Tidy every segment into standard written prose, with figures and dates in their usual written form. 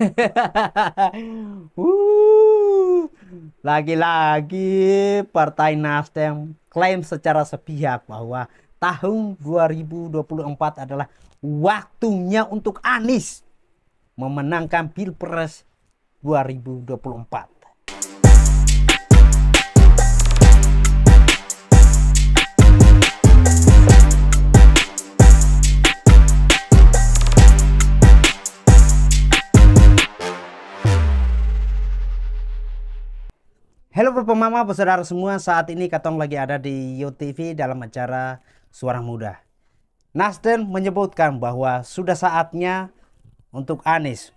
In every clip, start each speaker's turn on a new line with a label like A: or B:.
A: Uh, Lagi-lagi Partai Nasdem klaim secara sepihak bahwa tahun 2024 adalah waktunya untuk Anies memenangkan Pilpres 2024. Halo Bapak Mama, saudara semua, saat ini Katong lagi ada di YoTV dalam acara Suara Muda. Nasdem menyebutkan bahwa sudah saatnya untuk Anies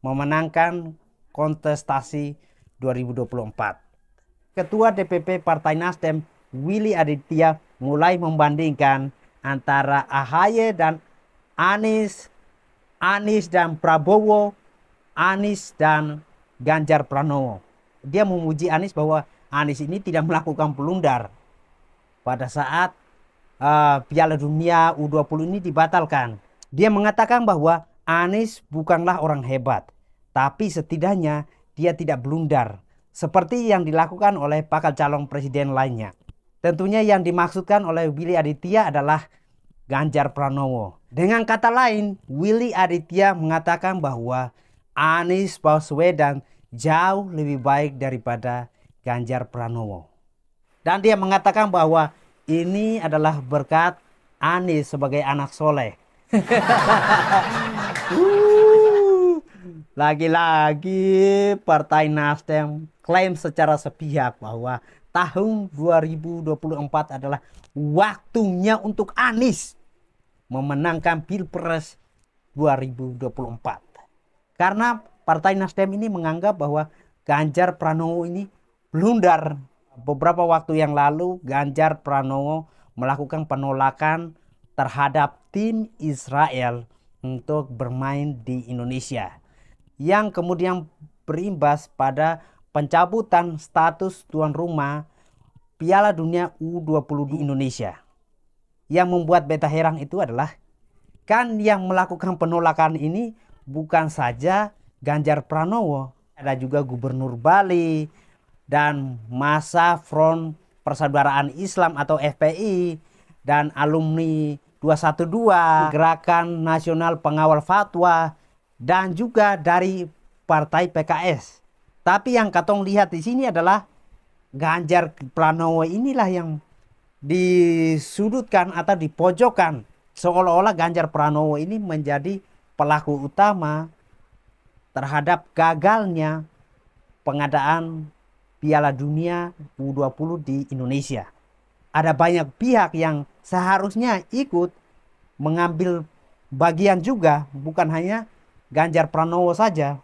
A: memenangkan kontestasi 2024. Ketua DPP Partai Nasdem, Willy Aditya, mulai membandingkan antara AHY dan Anies, Anies dan Prabowo, Anies dan Ganjar Pranowo. Dia memuji Anies bahwa Anies ini tidak melakukan blunder pada saat Piala Dunia U20 ini dibatalkan. Dia mengatakan bahwa Anies bukanlah orang hebat, tapi setidaknya dia tidak blunder seperti yang dilakukan oleh bakal calon presiden lainnya. Tentunya yang dimaksudkan oleh Willy Aditya adalah Ganjar Pranowo. Dengan kata lain, Willy Aditya mengatakan bahwa Anies Baswedan jauh lebih baik daripada Ganjar Pranowo. Dan dia mengatakan bahwa ini adalah berkat Anies sebagai anak soleh. Lagi-lagi Partai Nasdem klaim secara sepihak bahwa tahun 2024 adalah waktunya untuk Anies memenangkan Pilpres 2024. Karena Partai Nasdem ini menganggap bahwa Ganjar Pranowo ini blunder. Beberapa waktu yang lalu Ganjar Pranowo melakukan penolakan terhadap tim Israel untuk bermain di Indonesia, yang kemudian berimbas pada pencabutan status tuan rumah Piala Dunia U20 di Indonesia. Yang membuat beta heran itu adalah kan yang melakukan penolakan ini bukan saja Ganjar Pranowo, ada juga Gubernur Bali dan masa Front Persaudaraan Islam atau FPI dan alumni 212, Gerakan Nasional Pengawal Fatwa, dan juga dari Partai PKS. Tapi yang Katong lihat di sini adalah Ganjar Pranowo inilah yang disudutkan atau dipojokkan, seolah-olah Ganjar Pranowo ini menjadi pelaku utama terhadap gagalnya pengadaan Piala Dunia U20 di Indonesia. Ada banyak pihak yang seharusnya ikut mengambil bagian juga, bukan hanya Ganjar Pranowo saja.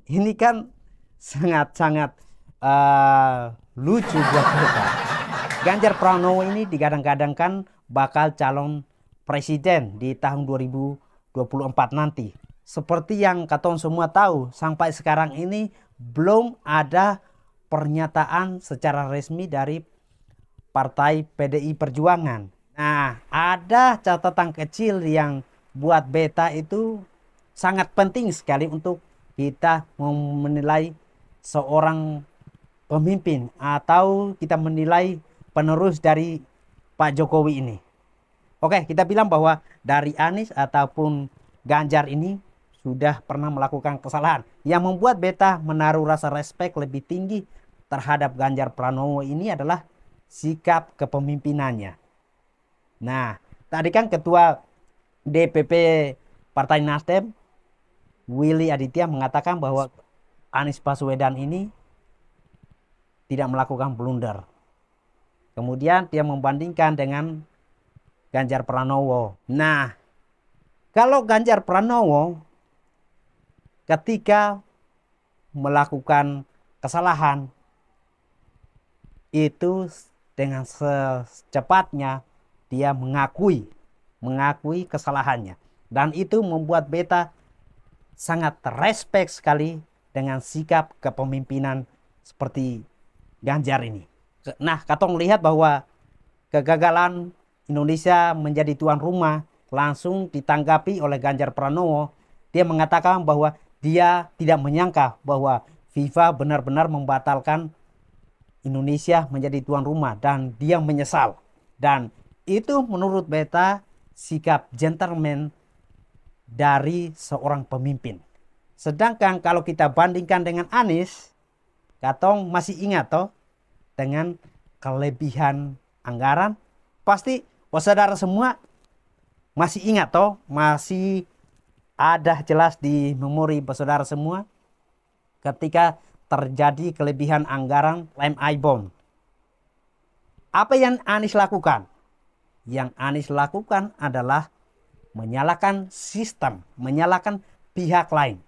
A: Ini kan sangat-sangat lucu buat kita. Ganjar Pranowo ini digadang-gadangkan bakal calon presiden di tahun 2024 nanti. Seperti yang Katong semua tahu, sampai sekarang ini belum ada pernyataan secara resmi dari Partai PDI Perjuangan. Nah, ada catatan kecil yang buat beta itu sangat penting sekali untuk kita menilai seorang pemimpin atau kita menilai penerus dari Pak Jokowi ini. Oke, kita bilang bahwa dari Anies ataupun Ganjar ini sudah pernah melakukan kesalahan yang membuat beta menaruh rasa respek lebih tinggi terhadap Ganjar Pranowo ini adalah sikap kepemimpinannya. Nah, tadi kan ketua DPP Partai Nasdem, Willy Aditya, mengatakan bahwa Anies Baswedan ini tidak melakukan blunder. Kemudian dia membandingkan dengan Ganjar Pranowo. Nah, kalau Ganjar Pranowo ketika melakukan kesalahan itu dengan secepatnya dia mengakui kesalahannya, dan itu membuat beta sangat respect sekali dengan sikap kepemimpinan seperti Ganjar ini. Nah, Katong lihat bahwa kegagalan Indonesia menjadi tuan rumah langsung ditanggapi oleh Ganjar Pranowo. Dia mengatakan bahwa dia tidak menyangka bahwa FIFA benar-benar membatalkan Indonesia menjadi tuan rumah dan dia menyesal. Dan itu menurut beta sikap gentleman dari seorang pemimpin. Sedangkan kalau kita bandingkan dengan Anies, Katong masih ingat toh dengan kelebihan anggaran, pasti saudara semua masih ingat toh, masih ada jelas di memori saudara semua ketika terjadi kelebihan anggaran lem I-bond. Apa yang Anies lakukan? Yang Anies lakukan adalah menyalahkan sistem, menyalahkan pihak lain.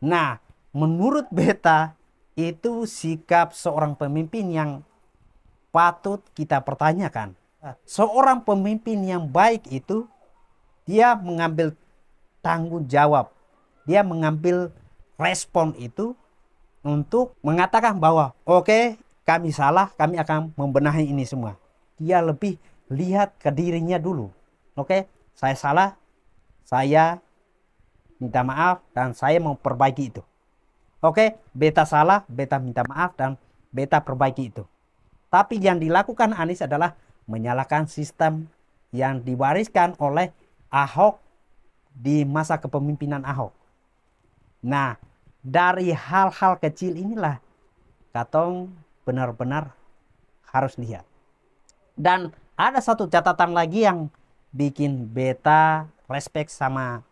A: Nah, menurut beta itu sikap seorang pemimpin yang patut kita pertanyakan. Seorang pemimpin yang baik itu dia mengambil tanggung jawab. Dia mengambil respon itu untuk mengatakan bahwa oke, kami salah, kami akan membenahi ini semua. Dia lebih lihat ke dirinya dulu. Oke, saya salah, saya minta maaf dan saya mau perbaiki itu. Oke, beta salah, beta minta maaf dan beta perbaiki itu. Tapi yang dilakukan Anies adalah menyalahkan sistem yang diwariskan oleh Ahok di masa kepemimpinan Ahok. Nah, dari hal-hal kecil inilah Katong benar-benar harus lihat. Dan ada satu catatan lagi yang bikin beta respect sama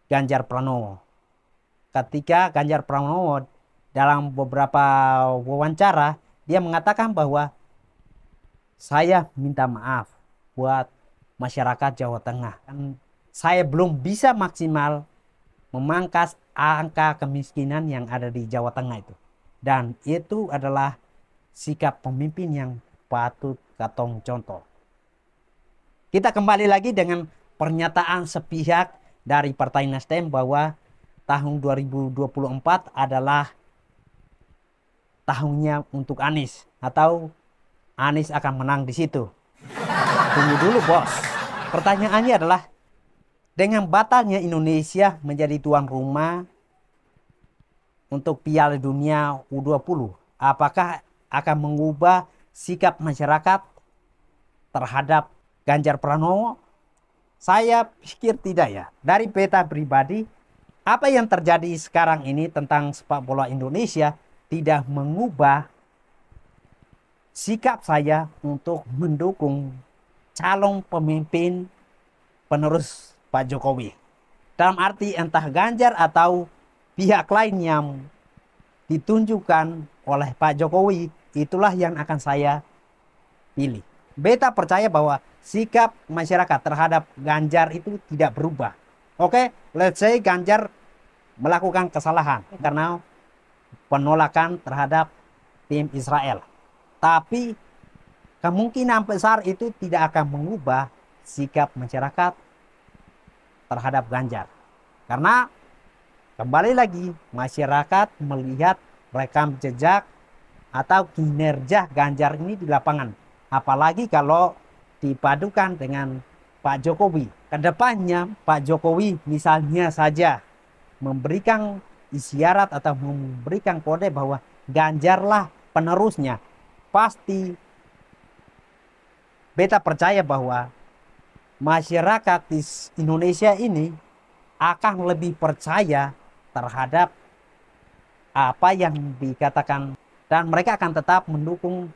A: Ganjar Pranowo. Ketika Ganjar Pranowo dalam beberapa wawancara, dia mengatakan bahwa saya minta maaf buat masyarakat Jawa Tengah. Saya belum bisa maksimal memangkas angka kemiskinan yang ada di Jawa Tengah itu. Dan itu adalah sikap pemimpin yang patut Katong contoh. Kita kembali lagi dengan pernyataan sepihak dari Partai Nasdem bahwa tahun 2024 adalah tahunnya untuk Anies atau Anies akan menang di situ. Tunggu dulu bos. Pertanyaannya adalah dengan batalnya Indonesia menjadi tuan rumah untuk Piala Dunia U20, apakah akan mengubah sikap masyarakat terhadap Ganjar Pranowo? Saya pikir tidak ya. Dari beta pribadi, apa yang terjadi sekarang ini tentang sepak bola Indonesia tidak mengubah sikap saya untuk mendukung calon pemimpin penerus Pak Jokowi. Dalam arti entah Ganjar atau pihak lain yang ditunjukkan oleh Pak Jokowi, itulah yang akan saya pilih. Beta percaya bahwa sikap masyarakat terhadap Ganjar itu tidak berubah. Oke, let's say Ganjar melakukan kesalahan karena penolakan terhadap tim Israel. Tapi kemungkinan besar itu tidak akan mengubah sikap masyarakat terhadap Ganjar. Karena kembali lagi masyarakat melihat rekam jejak atau kinerja Ganjar ini di lapangan. Apalagi kalau dipadukan dengan Pak Jokowi. Kedepannya Pak Jokowi misalnya saja memberikan isyarat atau memberikan kode bahwa Ganjarlah penerusnya. Pasti beta percaya bahwa masyarakat di Indonesia ini akan lebih percaya terhadap apa yang dikatakan dan mereka akan tetap mendukung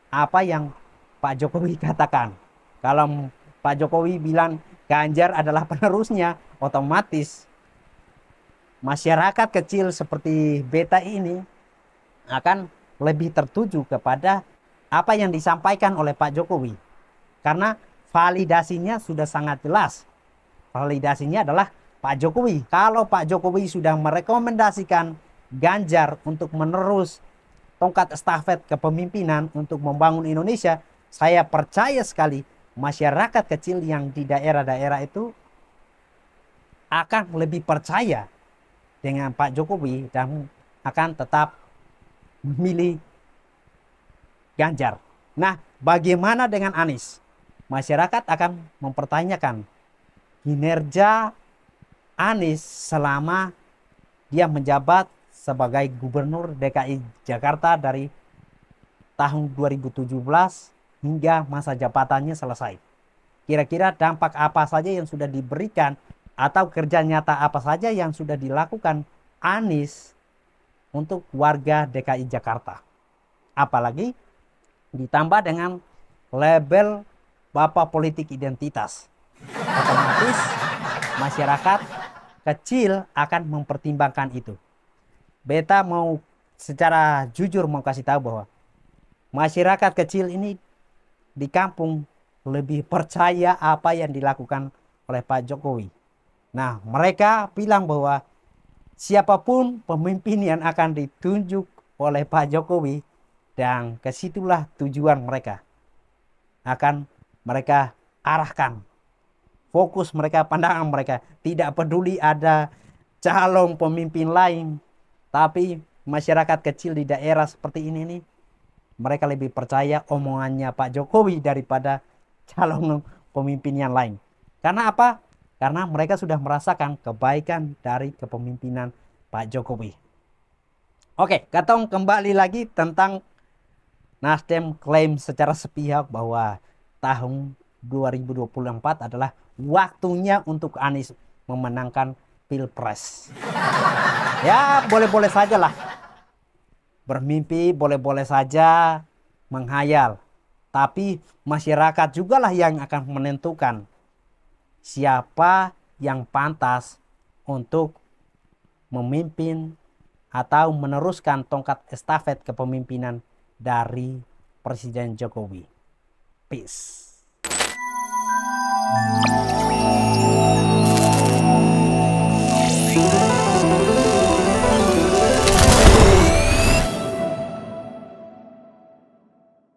A: apa yang Pak Jokowi katakan. Kalau Pak Jokowi bilang Ganjar adalah penerusnya, otomatis masyarakat kecil seperti beta ini akan lebih tertuju kepada apa yang disampaikan oleh Pak Jokowi. Karena validasinya sudah sangat jelas. Validasinya adalah Pak Jokowi. Kalau Pak Jokowi sudah merekomendasikan Ganjar untuk menerus tongkat estafet kepemimpinan untuk membangun Indonesia, saya percaya sekali masyarakat kecil yang di daerah-daerah itu akan lebih percaya dengan Pak Jokowi dan akan tetap memilih Ganjar. Nah, bagaimana dengan Anies? Masyarakat akan mempertanyakan kinerja Anies selama dia menjabat sebagai Gubernur DKI Jakarta dari tahun 2017 hingga masa jabatannya selesai. Kira-kira dampak apa saja yang sudah diberikan atau kerja nyata apa saja yang sudah dilakukan Anies untuk warga DKI Jakarta. Apalagi ditambah dengan label Bapak Politik Identitas. Otomatis masyarakat kecil akan mempertimbangkan itu. Beta mau secara jujur mau kasih tahu bahwa masyarakat kecil ini di kampung lebih percaya apa yang dilakukan oleh Pak Jokowi. Nah, mereka bilang bahwa siapapun pemimpin yang akan ditunjuk oleh Pak Jokowi, dan kesitulah tujuan mereka. Akan mereka arahkan. Fokus mereka, pandangan mereka. Tidak peduli ada calon pemimpin lain. Tapi masyarakat kecil di daerah seperti ini nih, mereka lebih percaya omongannya Pak Jokowi daripada calon pemimpin yang lain. Karena apa? Karena mereka sudah merasakan kebaikan dari kepemimpinan Pak Jokowi. Oke, katong kembali lagi tentang Nasdem klaim secara sepihak bahwa tahun 2024 adalah waktunya untuk Anies memenangkan Pilpres. Ya, boleh-boleh saja lah. Bermimpi boleh-boleh saja, menghayal. Tapi masyarakat jugalah yang akan menentukan siapa yang pantas untuk memimpin atau meneruskan tongkat estafet kepemimpinan dari Presiden Jokowi. Peace.